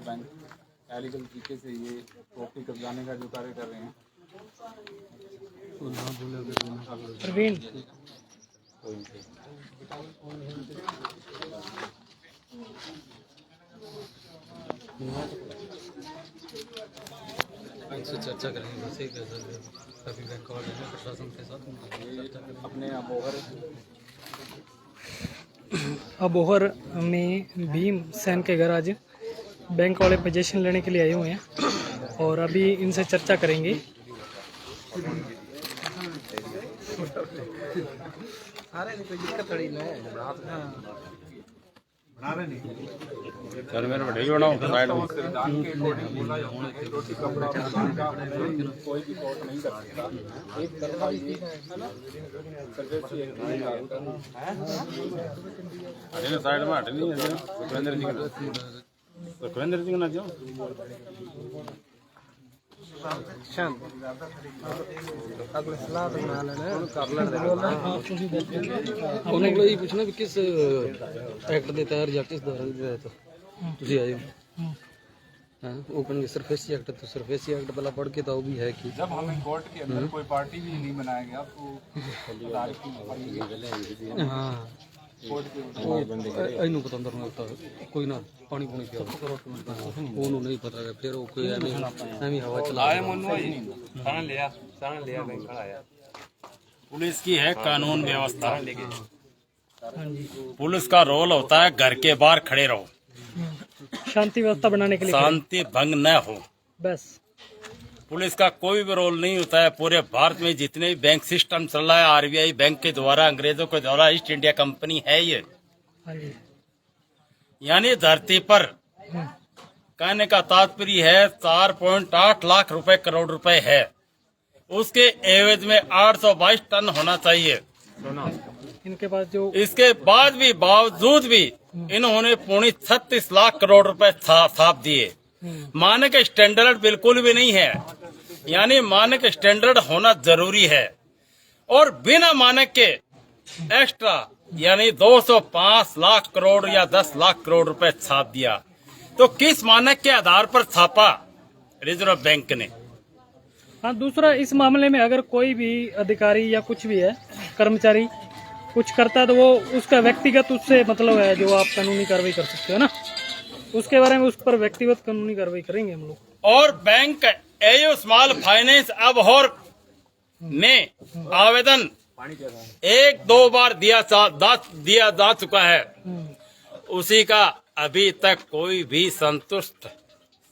Bank illegal तरीके से ये प्रॉपर्टी कब्जाने का जो कार्य कर रहे हैं। प्रवीण इनसे चर्चा करेंगे वैसे कैसे सभी बैंक वाले हैं प्रशासन के साथ अपने अबोहर में भीम सेन के घर आज बैंक वाले पोजीशन लेने के लिए आए हुए हैं और अभी इनसे चर्चा करेंगे। सर मेरे बड़े बनाओ साइड में कोई भी कोर्ट नहीं कर सकता एक तरफा ये है ना सर्विस साइड में हट नहीं है सुखविंदर जी ना क्यों ਉਹਨਾਂ ਕੋਲ ਇਹ ਪੁੱਛਣਾ ਵੀ ਕਿਸ ਐਕਟ ਦੇ ਤਹਿਤ ਜਾਂ ਕਿਸ ਧਾਰਾ ਦੇ ਤਹਿਤ ਤੁਸੀਂ ਆਏ ਹੋ। हाँ ओपन की सरफेसी एक्ट तो सरफेसी एक्ट वाला पढ़ के तो वो भी है कि जब हमें कोर्ट के अंदर कोई पार्टी भी नहीं बनाया गया तो हाँ ਇਹਨੂੰ ਪਤਾ ਅੰਦਰ ਨੂੰ ਕੋਈ ਨਾ ਪਾਣੀ ਪੂਣੀ ਪਿਆ ਉਹਨੂੰ ਨਹੀਂ ਪਤਾ ਫਿਰ ਉਹ ਕੋਈ ਐਵੇਂ ਹਵਾ ਚਲਾ ਆਇਆ ਮੈਨੂੰ ਸਾਨ ਲਿਆ बैंक आया। पुलिस की है कानून व्यवस्था। पुलिस का रोल होता है घर के बाहर खड़े रहो, शांति व्यवस्था बनाने के लिए, शांति भंग न हो। बस पुलिस का कोई भी रोल नहीं होता है। पूरे भारत में जितने भी बैंक सिस्टम चल रहा है आरबीआई बैंक के द्वारा, अंग्रेजों के द्वारा ईस्ट इंडिया कंपनी है ये। यानी धरती पर कहने का तात्पर्य है 4.8 लाख रुपए करोड़ रुपए है, उसके एवज में 822 टन होना चाहिए। इनके पास जो इसके बाद भी बावजूद भी इन्होंने 36 लाख करोड़ रुपए छाप दिए। मानक स्टैंडर्ड बिल्कुल भी नहीं है, यानी मानक स्टैंडर्ड होना जरूरी है। और बिना मानक के एक्स्ट्रा यानी 205 लाख करोड़ या 10 लाख करोड़ रुपए छाप दिया। तो किस मानक के आधार पर छापा रिजर्व बैंक ने? हाँ, दूसरा इस मामले में अगर कोई भी अधिकारी या कुछ भी है कर्मचारी कुछ करता है तो वो उसका व्यक्तिगत उससे मतलब है जो आप कानूनी कार्रवाई कर सकते हो ना, उसके बारे में उस पर व्यक्तिगत कानूनी कार्रवाई करेंगे हम लोग। और bank AU small finance Abohar में आवेदन 1-2 बार दिया जा चुका है, उसी का अभी तक कोई भी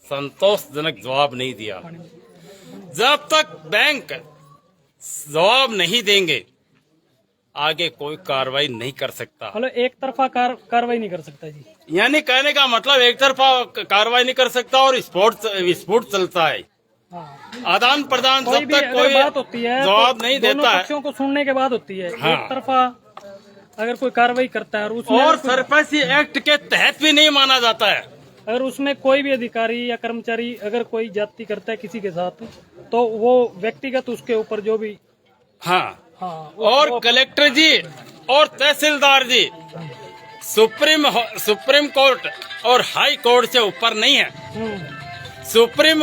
संतोषजनक जवाब नहीं दिया। जब तक बैंक जवाब नहीं देंगे आगे कोई कार्रवाई नहीं कर सकता। मतलब एक तरफा कार्रवाई नहीं कर सकता जी, यानी कहने का मतलब एक तरफा कार्रवाई नहीं कर सकता और विस्फोट चलता है। आदान प्रदान जब तक कोई बात होती है जवाब तो नहीं दोनों देता है, पक्षों को सुनने के बाद होती है। हाँ। एक तरफा अगर कोई कार्रवाई करता है और सरफेसी एक्ट के तहत भी नहीं माना जाता है। अगर उसमें कोई भी अधिकारी या कर्मचारी अगर कोई जाति करता है किसी के साथ तो वो व्यक्तिगत उसके ऊपर जो भी हाँ, और कलेक्टर जी और तहसीलदार जी सुप्रीम कोर्ट और हाई कोर्ट से ऊपर नहीं है। सुप्रीम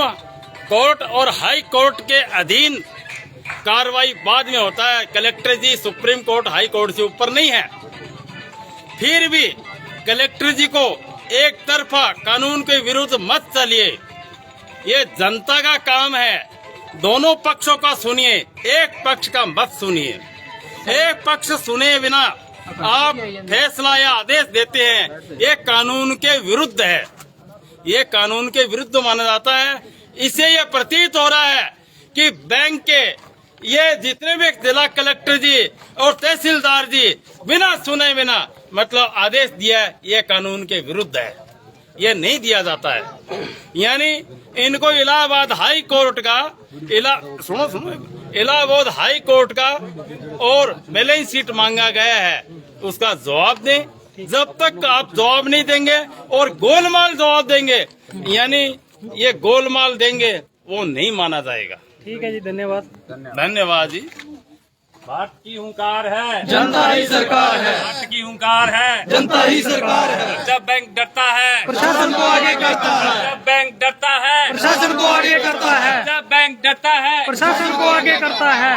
कोर्ट और हाई कोर्ट के अधीन कार्रवाई बाद में होता है। कलेक्टर जी सुप्रीम कोर्ट हाई कोर्ट से ऊपर नहीं है। फिर भी कलेक्टर जी को एक तरफा कानून के विरुद्ध मत चलिए, ये जनता का काम है। दोनों पक्षों का सुनिए, एक पक्ष का मत सुनिए। एक पक्ष सुने बिना आप फैसला या आदेश देते हैं, ये कानून के विरुद्ध है, ये कानून के विरुद्ध माना जाता है। इससे ये प्रतीत हो रहा है कि बैंक के ये जितने भी जिला कलेक्टर जी और तहसीलदार जी बिना सुने बिना मतलब आदेश दिया है, ये कानून के विरुद्ध है, ये नहीं दिया जाता है। यानी इनको इलाहाबाद हाई कोर्ट का इलाहाबाद हाई कोर्ट का और बैलेंस शीट मांगा गया है, उसका जवाब दें। जब तक आप जवाब नहीं देंगे और गोलमाल जवाब देंगे, यानी ये गोलमाल देंगे, वो नहीं माना जाएगा। ठीक है जी, धन्यवाद। धन्यवाद जी। भारत की हुंकार है, जनता ही सरकार है, भारत की हुंकार है, जनता ही सरकार है। जब बैंक डरता है, प्रशासन को आगे करता है, जब बैंक डरता है, प्रशासन को आगे करता है, जब बैंक डरता है, प्रशासन को आगे करता है।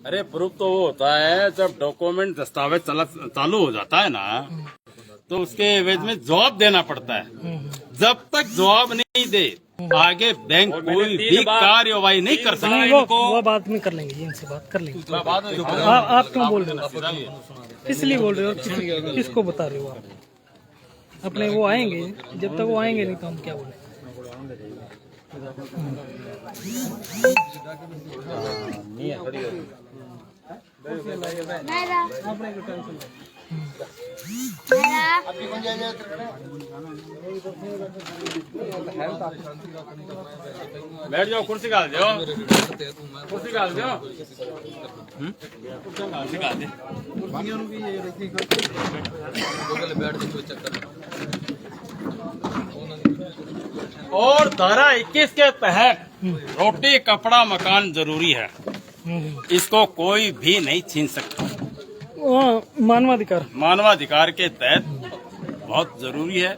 अरे प्रूफ तो वो होता है जब डॉक्यूमेंट दस्तावेज चालू हो जाता है ना, तो उसके एवज में जवाब देना पड़ता है। जब तक जवाब नहीं दे आगे बैंक कोई भी कार्यवाही नहीं कर नहीं, सकता। वो बात में कर लेंगे, इनसे बात कर लेंगे। आप क्यों बोल रहे हो, इसलिए बोल रहे हो, किसको बता रहे हो आप? अपने वो आएंगे, जब तक वो आएंगे नहीं तो हम क्या बोले। बैठ जाओ, कुर्सी डाल दो, कुर्सी डाल दो, कुर्सी डाल दे। और धारा 21 के तहत रोटी कपड़ा मकान जरूरी है, इसको कोई भी नहीं छीन सकता। मानवाधिकार, मानवाधिकार के तहत बहुत जरूरी है।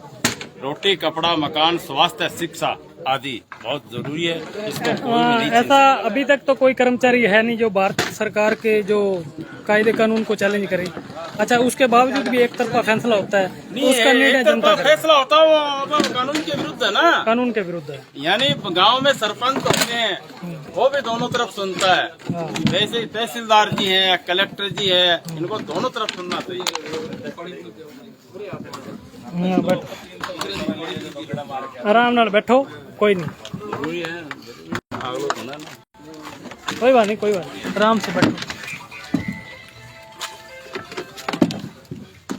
रोटी कपड़ा मकान स्वास्थ्य शिक्षा आदि बहुत जरूरी है, इसको कोई भी नहीं छीन ऐसा अभी तक तो कोई कर्मचारी है नहीं जो भारत सरकार के जो कायदे कानून को चैलेंज करे। अच्छा, उसके बावजूद भी एक तरफा फैसला होता है, नहीं, उसका निर्णय एक जनता तरफा करे। फैसला होता है वो कानून के विरुद्ध है ना, कानून के विरुद्ध है। यानी गांव में सरपंच होते हैं, वो भी दोनों तरफ सुनता है। हाँ। वैसे तहसीलदार जी हैं, कलेक्टर जी है, इनको दोनों तरफ सुनना चाहिए। हाँ, बैठो, आराम नाल बैठो, कोई नहीं, जरूरी है, आगलो होना ना। कोई बात नहीं, कोई बात नहीं, आराम से बैठो,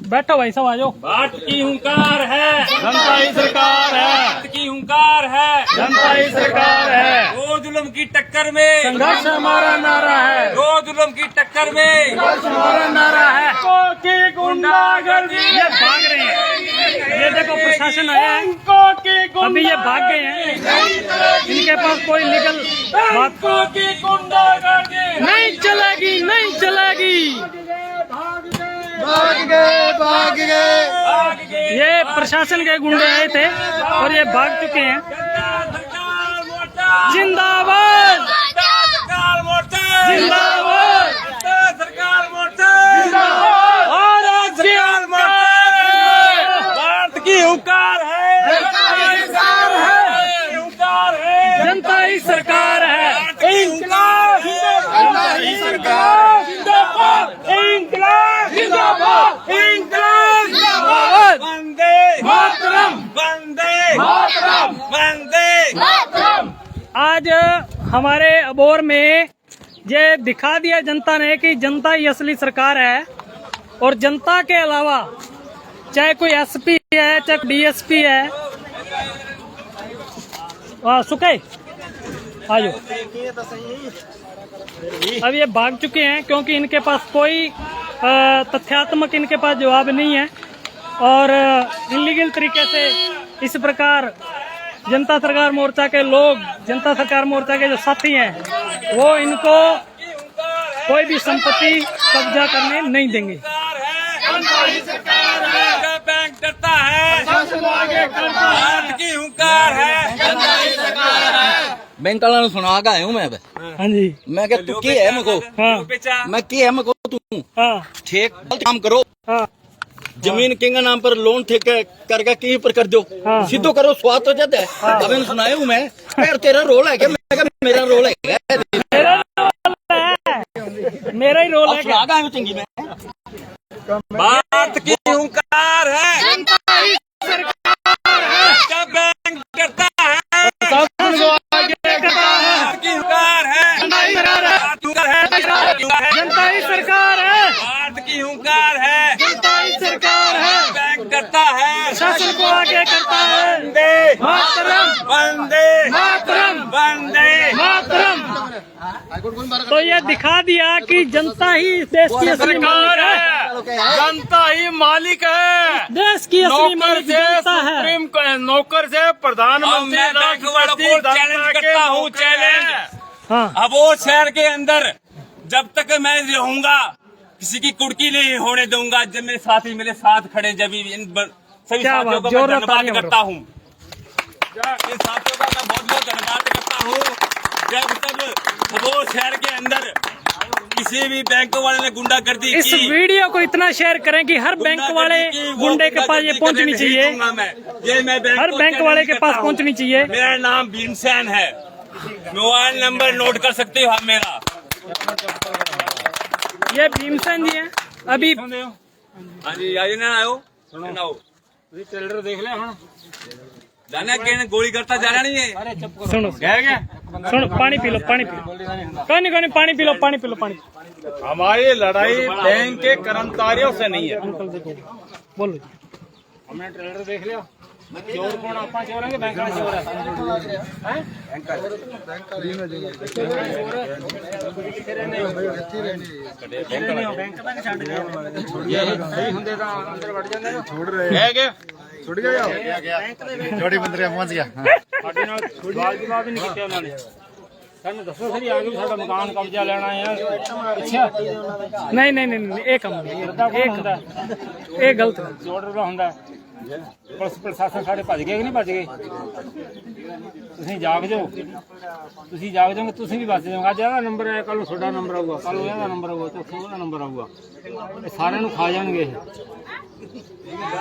बैठो भाई साहब, आ जाओ। भारत की हुंकार है, जनता ही सरकार है, भारत की हुंकार है, जनता ही सरकार है, दो जुल्म की टक्कर में संघर्ष हमारा नारा है, दो जुल्म की टक्कर में संघर्ष हमारा नारा है। की गुंडागर्दी, ये भाग रहे हैं, ये देखो प्रशासन आया है, अभी ये भाग गए हैं, इनके पास कोई लीगल बात की गुंडागर्दी नहीं चलेगी, नहीं चलेगी। भाग गए, भाग गए। ये प्रशासन के गुंडे आए थे और ये भाग चुके हैं। जिंदाबाद, सरकार मोर्चा, जिंदाबाद, सरकार मोर्चा, और राज्य भारत की हुंकार है, हुंकार है, जनता ही सरकार है। इंकलाब जिंदाबाद, इंकलाब जिंदाबाद, इंकलाब जिंदाबाद, वंदे मातरम, वंदे मातरम, वंदे मातरम। आज हमारे अबोर में ये दिखा दिया जनता ने कि जनता ही असली सरकार है, और जनता के अलावा चाहे कोई एसपी है, चाहे डीएसपी है, सुखे आ जाओ। अब ये भाग चुके हैं क्योंकि इनके पास कोई तथ्यात्मक इनके पास जवाब नहीं है, और इलीगल तरीके से इस प्रकार जनता सरकार मोर्चा के लोग, जनता सरकार मोर्चा के जो साथी हैं, वो इनको कोई भी संपत्ति कब्जा करने नहीं देंगे। बैंक डरता है, भारत की हुंकार है, बैंक वाला ने सुना का हूँ मैं। हाँ जी, मैं क्या तू की है मको, हाँ मैं की है मको, तू हाँ ठेक काम करो, हाँ जमीन किंग नाम पर लोन ठेके करके कहीं पर कर दो, हाँ। सीधो करो, स्वाद हो जाता है। अब मैंने सुनाया हूँ मैं, यार तेरा रोल है क्या? मैं कहा मेरा रोल है क्या? मेरा ही रोल अब है सुना क्या? का हूँ चंगी मैं। भारत की हुंकार है, जब बैंक डरता है, भारत की हुंकार है, जनता ही सरकार है, भारत की हुंकार है, जनता ही सरकार है, बैंक डरता है, शासन को आगे करता है। वंदे मातरम, वंदे मातरम, वंदे मातरम। तो ये दिखा दिया कि जनता ही इस देश की असली सरकार मालिक है, जनता ही मालिक है। देश की असली नौकर मालिक से जनता है। सुप्रीम नौकर से प्रधानमंत्री मैं बैंक वालों को चैलेंज करता हूँ, चैलेंज। हाँ, अब वो शहर के अंदर जब तक मैं रहूंगा किसी की कुर्की नहीं होने दूंगा। जब मेरे साथी मेरे साथ खड़े, जब सभी क्या साथियों बात, को मैं जोरदार धन्यवाद तालियां करता हूँ। इन साथियों का मैं बहुत बहुत धन्यवाद करता हूँ। जब तक वो शहर के अंदर किसी भी बैंक वाले ने गुंडागर्दी इस की, वीडियो को इतना शेयर करें कि हर बैंक वाले गुंडे के पास ये पहुंचनी चाहिए। मैं हर बैंक वाले के पास पहुंचनी चाहिए। मेरा नाम भीमसेन है। मोबाइल नंबर नोट कर सकते हो आप मेरा। ये भीमसेन जी हैं। अभी हाँ जी, आइए ना आयो सुनाओ। ट्रेलर देख ले हम जाना कहने गोली करता जाना नहीं है। सुनो सुनो, पानी पी लो, पानी पी लो, कोई नहीं, पानी पी लो, पानी पी लो, पानी। हमारी लड़ाई बैंक के कर्मचारियों से नहीं है। अंकल देखो, बोलो। हमने ट्रेलर देख लिया। चोर कौन? आप चोर है कि बैंक वाले चोर है? ਛੁੱਟ ਗਿਆ ਜੋੜੀ ਬੰਦਰੀਆ ਪਹੁੰਚ ਗਿਆ ਸਾਡੇ ਨਾਲ ਸਵਾਲ ਜਵਾਬ ਹੀ ਨਹੀਂ ਕੀਤੇ ਉਹਨਾਂ ਨੇ। ਸਾਨੂੰ ਦੱਸੋ ਸਹੀ ਆ ਕੇ ਸਾਡਾ ਮਕਾਨ ਕਬਜ਼ਾ ਲੈਣਾ ਹੈ। ਅੱਛਾ नहीं नहीं नहीं नहीं, एक हम एक गलत है। ਚੋਰ ਦਾ ਹੁੰਦਾ ਪੁਲਿਸ ਪ੍ਰਸ਼ਾਸਨ ਸਾਡੇ ਭੱਜ ਗਏ ਕਿ ਨਹੀਂ ਭੱਜ ਗਏ? ਤੁਸੀਂ ਜਾਗ ਜਾਓ, ਤੁਸੀਂ ਜਾਗ ਜਾਓਗੇ, ਤੁਸੀਂ ਵੀ ਬਚ ਜਾਓਗੇ। ਅੱਜ ਇਹਦਾ ਨੰਬਰ ਹੈ, ਕੱਲ ਨੂੰ ਤੁਹਾਡਾ ਨੰਬਰ ਆਊਗਾ, ਕੱਲ ਨੂੰ ਇਹਦਾ ਨੰਬਰ ਆਊਗਾ, ਚੌਥਾ ਉਹਦਾ ਨੰਬਰ ਆਊਗਾ। ਇਹ ਸਾਰਿਆਂ ਨੂੰ ਖਾ ਜਾਣਗੇ ਇਹ।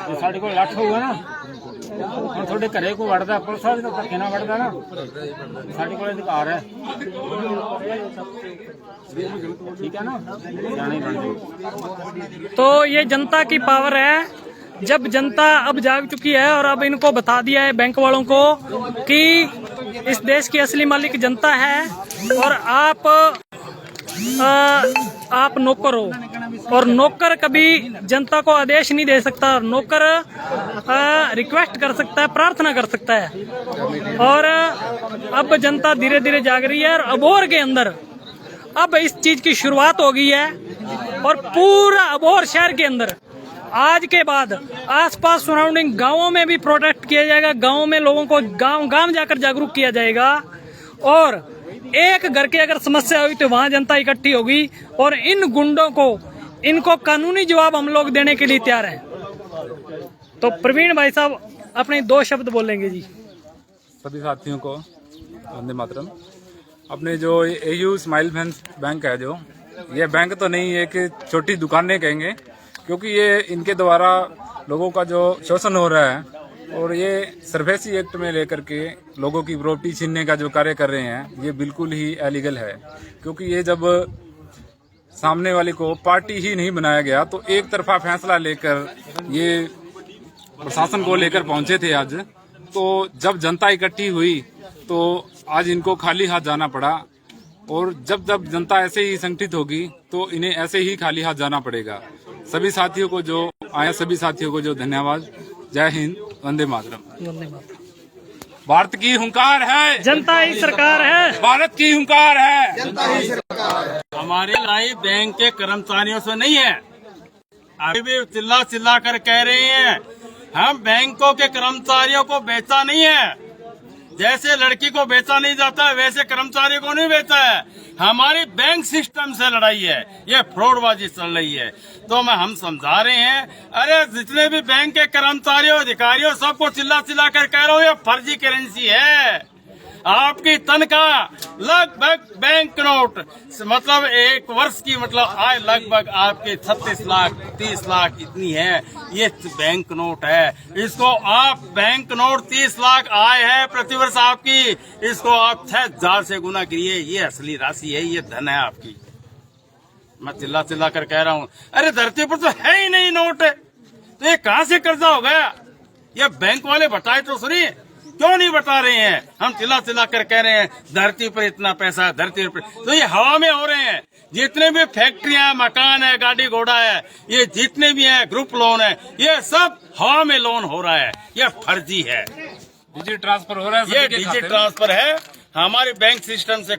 ਜੇ ਸਾਡੇ ਕੋਲ ਲੱਠ ਹੋਊਗਾ ਨਾ, ਹੁਣ ਤੁਹਾਡੇ ਘਰੇ ਕੋਈ ਵੜਦਾ, ਪੁਲਿਸ ਵਾਲੇ ਤਾਂ ਧੱਕੇ ਨਾਲ ਵੜਦਾ ਨਾ, ਸਾਡੇ ਕੋਲ ਅਧਿਕਾਰ ਹੈ। ठीक है ना, जाने दीजिए। तो ये जनता की पावर है। जब जनता अब जाग चुकी है और अब इनको बता दिया है बैंक वालों को कि इस देश की असली मालिक जनता है और आप नौकर हो और नौकर कभी जनता को आदेश नहीं दे सकता। नौकर रिक्वेस्ट कर सकता है, प्रार्थना कर सकता है। और अब जनता धीरे धीरे जाग रही है और अबोहर के अंदर अब इस चीज की शुरुआत हो गई है और पूरा अबोहर शहर के अंदर आज के बाद आसपास सराउंडिंग गांवों में भी प्रोटेस्ट किया जाएगा। गांवों में लोगों को गांव जाकर जागरूक किया जाएगा और एक घर की अगर समस्या हुई तो वहां जनता इकट्ठी होगी और इन गुंडों को इनको कानूनी जवाब हम लोग देने के लिए तैयार हैं। तो प्रवीण भाई साहब अपने 2 शब्द बोलेंगे जी। सभी साथियों को वंदे मातरम। अपने जो एयू स्माइल बैंक है, जो ये बैंक तो नहीं, एक छोटी दुकानें कहेंगे, क्योंकि ये इनके द्वारा लोगों का जो शोषण हो रहा है और ये सरफेसी एक्ट में लेकर के लोगों की प्रॉपर्टी छीनने का जो कार्य कर रहे हैं, ये बिल्कुल ही इलीगल है। क्योंकि ये जब सामने वाले को पार्टी ही नहीं बनाया गया तो एक तरफा फैसला लेकर ये प्रशासन को लेकर पहुंचे थे आज। तो जब जनता इकट्ठी हुई तो आज इनको खाली हाथ जाना पड़ा और जब जब जनता ऐसे ही संगठित होगी तो इन्हें ऐसे ही खाली हाथ जाना पड़ेगा। सभी साथियों को जो आया, सभी साथियों को जो धन्यवाद। जय हिंद, वंदे मातरम। भारत की हुंकार है, जनता ही सरकार है। भारत की हुंकार है, जनता ही सरकार है। हमारी लड़ाई बैंक के कर्मचारियों से नहीं है। अभी भी चिल्ला चिल्ला कर कह रहे हैं हम बैंकों के कर्मचारियों को बेचा नहीं है। जैसे लड़की को बेचा नहीं जाता है वैसे कर्मचारी को नहीं बेचा है। हमारी बैंक सिस्टम से लड़ाई है, ये फ्रॉडबाजी चल रही है। तो हम समझा रहे हैं, अरे जितने भी बैंक के कर्मचारियों अधिकारियों सबको चिल्ला चिल्ला कर कह रहा हूँ, ये फर्जी करेंसी है। आपकी तनख्वाह लगभग बैंक नोट मतलब 1 वर्ष की मतलब आय लगभग आपके 36 लाख 30 लाख इतनी है, ये बैंक नोट है। इसको आप बैंक नोट 30 लाख आय है प्रतिवर्ष आपकी, इसको आप 6000 से गुना करिए, ये असली राशि है, ये धन है आपकी। मैं चिल्ला चिल्ला कर कह रहा हूँ, अरे धरती पर तो है ही नहीं नोट, तो ये कहाँ से कर्जा हो गया? ये बैंक वाले बताए तो सुनिए, क्यों नहीं बता रहे हैं? हम चिल्ला चिल्ला कर कह रहे हैं धरती पर इतना पैसा है, धरती पर, तो ये हवा में हो रहे हैं। जितने भी फैक्ट्रियां, मकान है, गाड़ी घोड़ा है, ये जितने भी है ग्रुप लोन है, ये सब हवा में लोन हो रहा है, ये फर्जी है। डिजिटल ट्रांसफर हो रहा है, ये डिजिटल ट्रांसफर है। हमारी बैंक सिस्टम से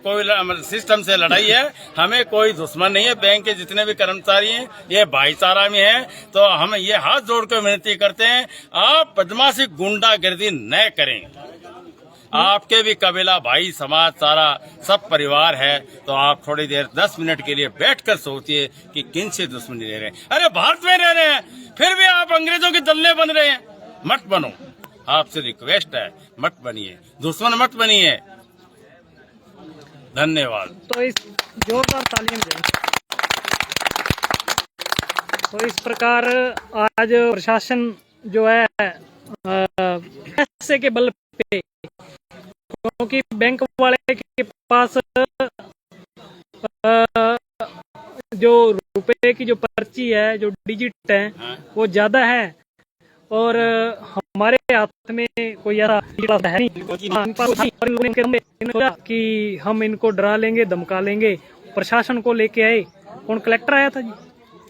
सिस्टम से लड़ाई है। हमें कोई दुश्मन नहीं है। बैंक के जितने भी कर्मचारी हैं ये भाईचारा में है। तो हम ये हाथ जोड़ कर विनती करते हैं, आप बदमाशी गुंडागर्दी न करें। आपके भी कबीला भाई समाज सारा सब परिवार है, तो आप थोड़ी देर 10 मिनट के लिए बैठकर सोचिए कि किन से दुश्मनी ले रहे हैं। अरे भारत में रह रहे हैं, फिर भी आप अंग्रेजों के दल्ले बन रहे हैं। मत बनो, आपसे रिक्वेस्ट है, मत बनिए, दुश्मन मत बनिए। धन्यवाद। तो इस जोरदार तालियां दें। तो इस प्रकार आज प्रशासन जो है पैसे के बल पे, क्योंकि बैंक वाले के पास जो रुपए की जो पर्ची है, जो डिजिट है, वो ज्यादा है और हमारे हाथ में कोई ऐसा है नहीं कि हम इनको डरा लेंगे, धमका लेंगे। प्रशासन को लेके आए, कौन कलेक्टर आया था जी,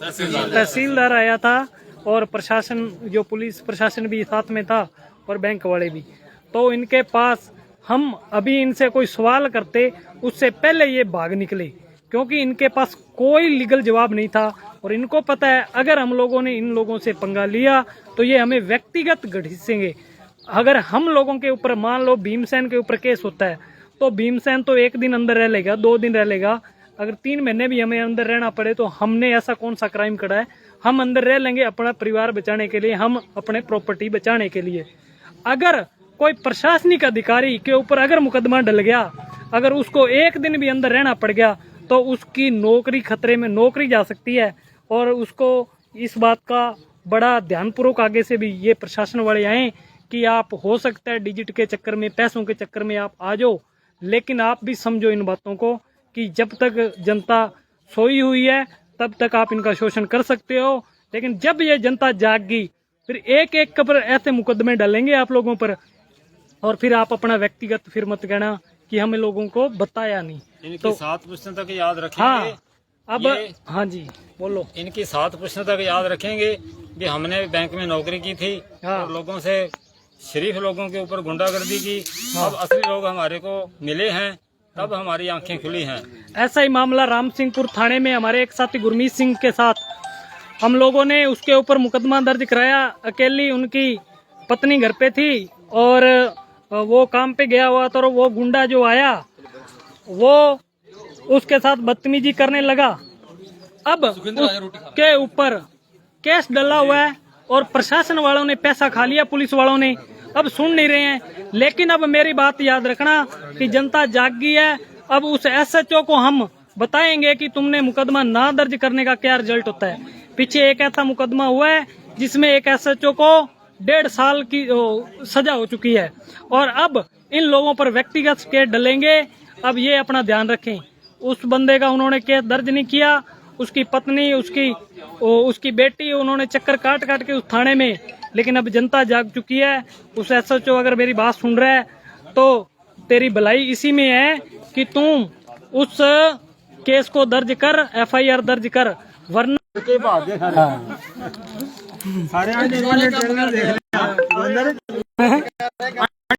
तहसीलदार आया था और प्रशासन जो पुलिस प्रशासन भी साथ में था और बैंक वाले भी। तो इनके पास हम अभी इनसे कोई सवाल करते उससे पहले ये भाग निकले, क्योंकि इनके पास कोई लीगल जवाब नहीं था और इनको पता है अगर हम लोगों ने इन लोगों से पंगा लिया तो ये हमें व्यक्तिगत घसीटेंगे। अगर हम लोगों के ऊपर मान लो भीमसेन के ऊपर केस होता है तो भीमसेन तो 1 दिन अंदर रह लेगा, 2 दिन रह लेगा। अगर 3 महीने भी हमें अंदर रहना पड़े तो हमने ऐसा कौन सा क्राइम करा है, हम अंदर रह लेंगे अपना परिवार बचाने के लिए, हम अपने प्रॉपर्टी बचाने के लिए। अगर कोई प्रशासनिक अधिकारी के ऊपर अगर मुकदमा डल गया, अगर उसको 1 दिन भी अंदर रहना पड़ गया तो उसकी नौकरी खतरे में, नौकरी जा सकती है। और उसको इस बात का बड़ा ध्यानपूर्वक आगे से भी ये प्रशासन वाले आए कि आप हो सकता है डिजिट के चक्कर में, पैसों के चक्कर में आप आ जाओ, लेकिन आप भी समझो इन बातों को कि जब तक जनता सोई हुई है तब तक आप इनका शोषण कर सकते हो, लेकिन जब ये जनता जाग गई फिर एक एक पर ऐसे मुकदमे डालेंगे आप लोगों पर और फिर आप अपना व्यक्तिगत फिर मत कहना कि हमें लोगों को बताया नहीं। इनकी तो 7 पुस्तकों तक याद रखेंगे। हाँ, अब हाँ जी बोलो। इनकी 7 पुस्तकों तक याद रखेंगे कि हमने बैंक में नौकरी की थी हाँ। और लोगों से, शरीफ लोगों के ऊपर गुंडागर्दी की। अब असली लोग हमारे को मिले हैं, तब हमारी आंखें खुली हैं। ऐसा ही मामला राम सिंहपुर थाने में हमारे एक साथी गुरमीत सिंह के साथ हम लोगों ने उसके ऊपर मुकदमा दर्ज कराया। अकेली उनकी पत्नी घर पे थी और वो काम पे गया हुआ था और वो गुंडा जो आया वो उसके साथ बदतमीजी करने लगा। अब उसके ऊपर केस डला हुआ है और प्रशासन वालों ने पैसा खा लिया, पुलिस वालों ने, अब सुन नहीं रहे हैं। लेकिन अब मेरी बात याद रखना कि जनता जाग गई है। अब उस SHO को हम बताएंगे कि तुमने मुकदमा ना दर्ज करने का क्या रिजल्ट होता है। पीछे एक ऐसा मुकदमा हुआ है जिसमें एक SHO को 1.5 साल की सजा हो चुकी है और अब इन लोगों पर व्यक्तिगत केस डलेंगे। अब ये अपना ध्यान रखें। उस बंदे का उन्होंने केस दर्ज नहीं किया, उसकी पत्नी, उसकी बेटी, उन्होंने चक्कर काट काट के उस थाने में, लेकिन अब जनता जाग चुकी है। उस SHO अगर मेरी बात सुन रहा है तो तेरी भलाई इसी में है कि तुम उस केस को दर्ज कर, FIR दर्ज कर, वरना